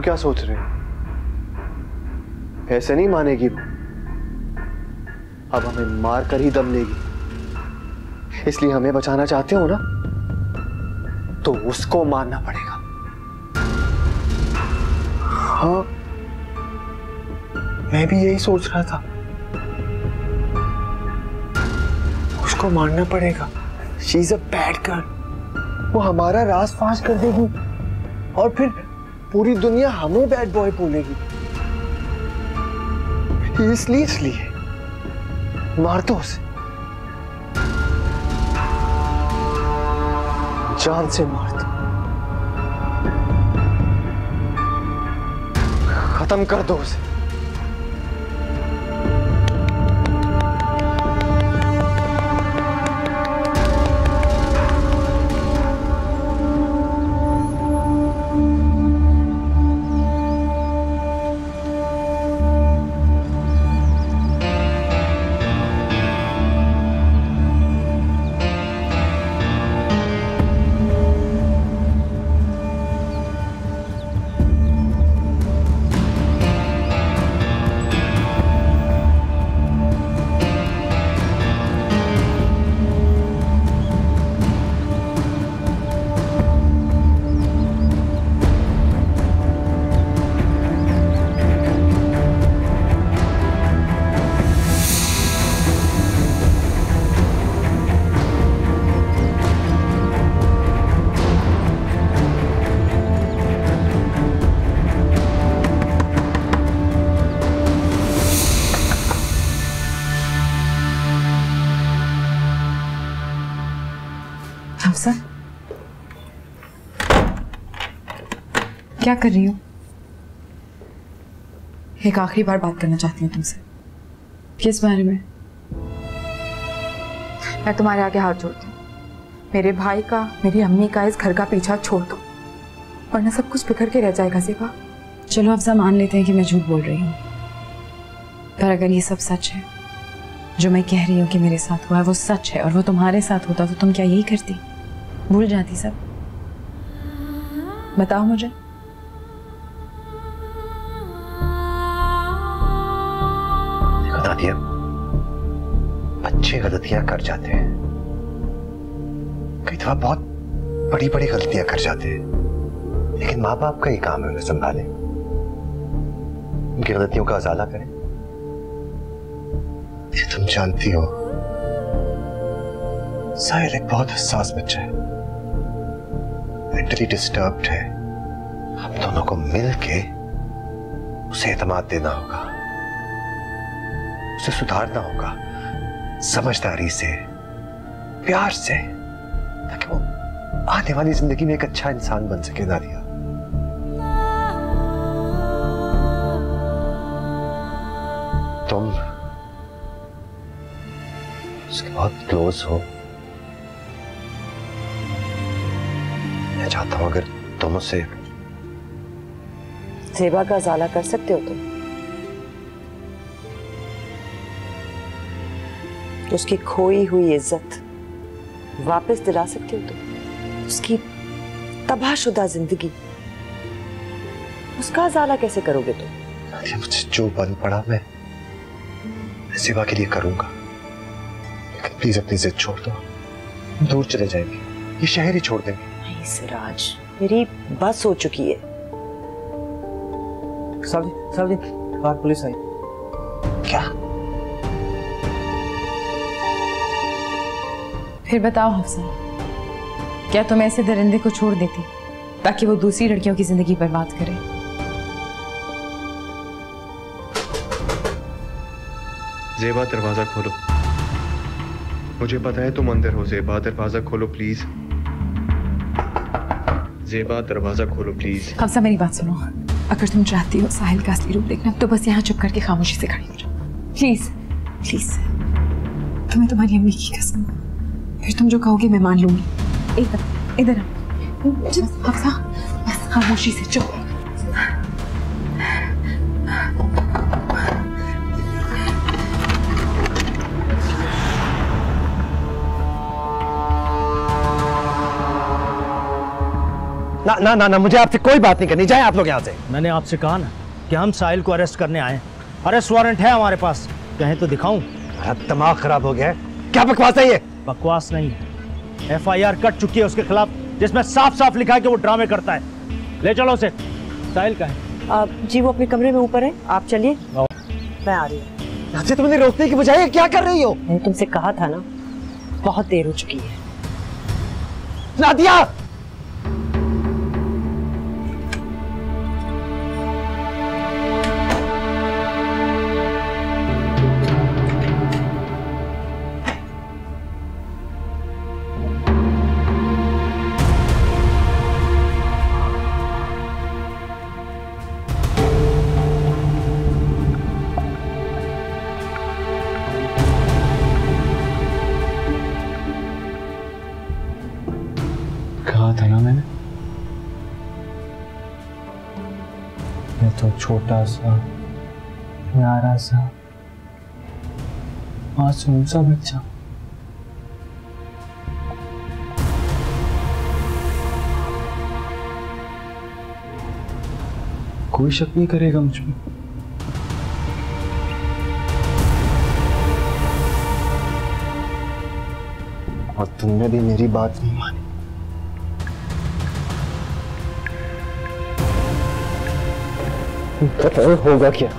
क्या सोच रहे हो? ऐसे नहीं मानेगी वो। अब हमें मार कर ही दम लेगी, इसलिए हमें बचाना चाहते हो ना, तो उसको मारना पड़ेगा। हाँ, मैं भी यही सोच रहा था, उसको मारना पड़ेगा। She is a bad girl. वो हमारा राज फाश कर देगी और फिर पूरी दुनिया हमें बैड बॉय बोलेगी। इसलिए मार दो उसे, जान से मार दो, खत्म कर दो उसे। हफ्सा, क्या कर रही हो? एक आखिरी बार बात करना चाहती हूँ तुमसे। किस बारे में? मैं तुम्हारे आगे हाथ जोड़ती हूँ, मेरे भाई का, मेरी अम्मी का, इस घर का पीछा छोड़ दो, वरना सब कुछ बिखर के रह जाएगा। ज़ेबा, चलो हफ्सा, मान लेते हैं कि मैं झूठ बोल रही हूँ, पर अगर ये सब सच है, जो मैं कह रही हूँ कि मेरे साथ हुआ है वो सच है, और वो तुम्हारे साथ होता तो तुम क्या यही करती? भूल जाती सब? बताओ मुझे। दादिया, बच्चे गलतियां कर जाते हैं, कई दफा बहुत बड़ी बड़ी गलतियां कर जाते हैं, लेकिन माँ बाप का ही काम है उन्हें संभालें, उनकी गलतियों का अजाला करें। ये तुम जानती हो, साहिल एक बहुत हसास बच्चा है, मेंटली डिस्टर्ब्ड है। हम दोनों को मिलके उसे एतमाद देना होगा, उसे सुधारना होगा, समझदारी से, प्यार से, ताकि वो आने वाली जिंदगी में एक अच्छा इंसान बन सके। नादिया, तुम उसके बहुत क्लोज हो, मैं चाहता हूं अगर तुम उसे ज़ेबा का अज़ाला कर सकते हो तुम, उसकी खोई हुई इज्जत वापस दिला सकते हो तुम, उसकी तबाहशुदा जिंदगी, उसका अज़ाला कैसे करोगे तुम? मुझे जो बन पड़ा मैं ज़ेबा के लिए करूंगा, लेकिन प्लीज अपनी जिद छोड़ दो, दूर चले जाएंगे, ये शहर ही छोड़ देंगे। नहीं सिराज, मेरी बस हो चुकी है। साहब जी, बाहर पुलिस आई। क्या? फिर बताओ हफ्सा, क्या तुम ऐसे दरिंदे को छोड़ देती ताकि वो दूसरी लड़कियों की जिंदगी बर्बाद करे? ज़ेबा, दरवाजा खोलो, मुझे पता है तुम अंदर हो। ज़ेबा, दरवाजा खोलो प्लीज। ज़ेबा, दरवाजा खोलो प्लीज। हफ्सा, मेरी बात सुनो, अगर तुम चाहती हो साहिल का असली रूप देखना तो बस यहाँ चुप करके खामोशी से खड़ी हो जाओ, प्लीज प्लीज। तुम्हें तुम्हारी अम्मी की कसम, फिर तुम जो कहोगे मैं मान लूंगी। इधर इधर हफ्सा, बस खामोशी से चुप। ना ना ना ना, मुझे आपसे कोई बात नहीं करनी, जाए आप लोग यहाँ से। मैंने आपसे कहा ना कि हम साहिल को अरेस्ट करने आए। अरेस्ट वारंट है हमारे पास, कहें तो दिखाऊं? दिमाग खराब हो गया है, क्या बकवास है ये? बकवास नहीं है, FIR कट चुकी है उसके खिलाफ, जिसमें साफ साफ लिखा है कि वो ड्रामे करता है। ले चलो उसे। साहिल का है? जी वो अपने कमरे में ऊपर है, आप चलिए, मैं आ रही हूँ। अच्छा, तुमने रोकने की बजाय क्या कर रही हो? मैंने तुमसे कहा था ना, बहुत देर हो चुकी है। नादिया! कहा था ना मैंने, मैं तो छोटा सा प्यारा सा मासूम सा बच्चा, कोई शक नहीं करेगा मुझ में। और तुमने भी मेरी बात नहीं मानी। होगा क्या?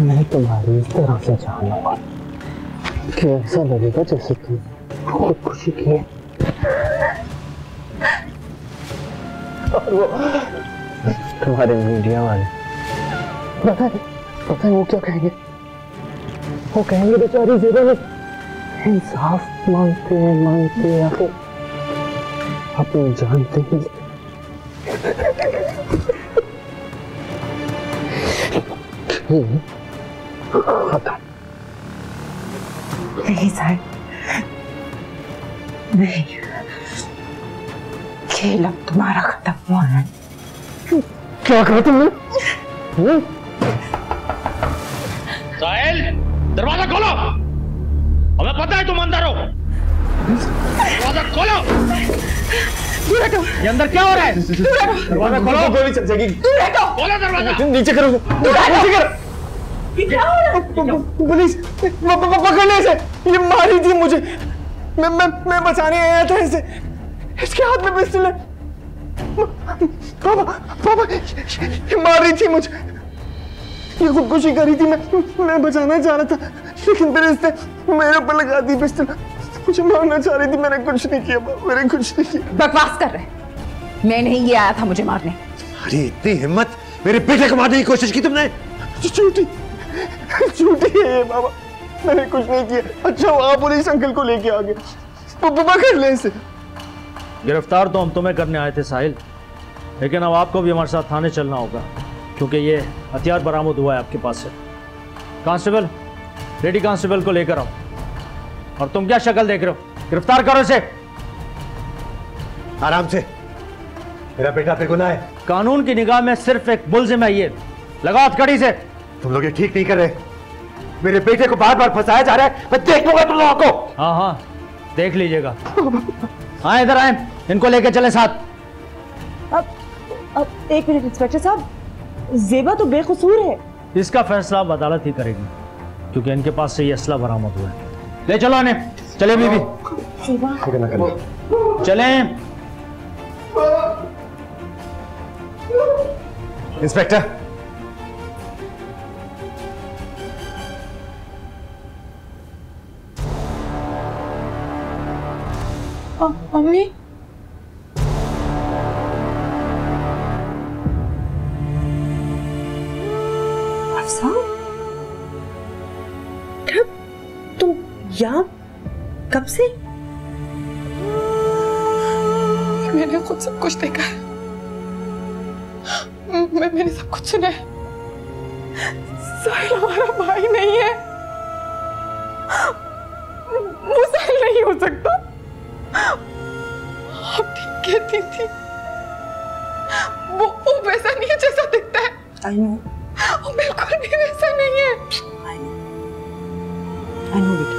मैं तुम्हारी इस तरह से जानूंगा कि ऐसा लगेगा जैसे तुम खुदकुशी की है। और वो तुम्हारे मीडिया वाले पता है वो क्या कहेंगे? वो कहेंगे बेचारी ज़ेबा ने इंसाफ मांगते आखिर अपनी जानते ही नहीं साहिल, नहीं, खेल अब तुम्हारा खत्म हुआ है। क्या कहा तुमने? साहिल, दरवाजा खोलो, हमें पता है तुम अंदर हो। दरवाजा खोलो। ये अंदर क्या हो रहा है? दरवाजा खोलो। गोली चल जाएगी। खोलो दरवाजा। नीचे करो, नीचे करो। पुलिस पकड़ने से, ये मारी थी मुझे। मैं बचाने आया था इसे। इसके हाथ में पिस्टल है। पापा ये मार रही थी मुझे। ये खुदकुशी करी थी, मैं बचाना चाह रहा था, लेकिन फिर इसने मेरे ऊपर लगा दी पिस्टल। मुझे मारना चाह रही थी, मैंने कुछ नहीं किया, मैंने कुछ नहीं किया। बकवास कर रहे, मैं नहीं ये आया था मुझे मारने। अरे इतनी हिम्मत, मेरे बेटे को मारने की कोशिश की तुमने? झूठी है ये बाबा, मैंने कुछ नहीं किया। अच्छा वो आप पुलिस अंकल को लेके आ गए, पकड़ ले इसे। गिरफ्तार तो हम तुम्हें करने आए थे साहिल, लेकिन अब आपको भी हमारे साथ थाने चलना होगा, क्योंकि ये हथियार बरामद हुआ है आपके पास से। कांस्टेबल, लेडी कांस्टेबल को लेकर आओ। और तुम क्या शक्ल देख रहे हो? गिरफ्तार करो इसे। आराम से, मेरा बेटा बेगुनाह है। कानून की निगाह में सिर्फ एक मुल्जिम है ये, लगाओ हथकड़ी से। तुम लोग ये ठीक नहीं कर रहे, मेरे बेटे को बार बार फंसाया जा रहा है, मैं देख लूंगा तुम लोगों को। हाँ देख लीजिएगा। हाँ इधर आए, इनको लेके चले साथ। अब एक मिनट इंस्पेक्टर साहब, ज़ेबा तो बेकसूर है। इसका फैसला अब अदालत ही करेगी, क्योंकि इनके पास से ये असला बरामद हुआ है। ले चलो इन्हें, चले बीबी। चले इंस्पेक्टर। मम्मी, अफसा, तुम यहाँ कब से? मैंने खुद सब कुछ देखा है, मैंने सब कुछ सुना है। साहिल हमारा भाई नहीं है, वो साहिल नहीं हो सकता। आप ठीक कहती थी, वो वैसा नहीं है जैसा दिखता है। I know. वो बिल्कुल भी वैसा नहीं है। I know बेटा।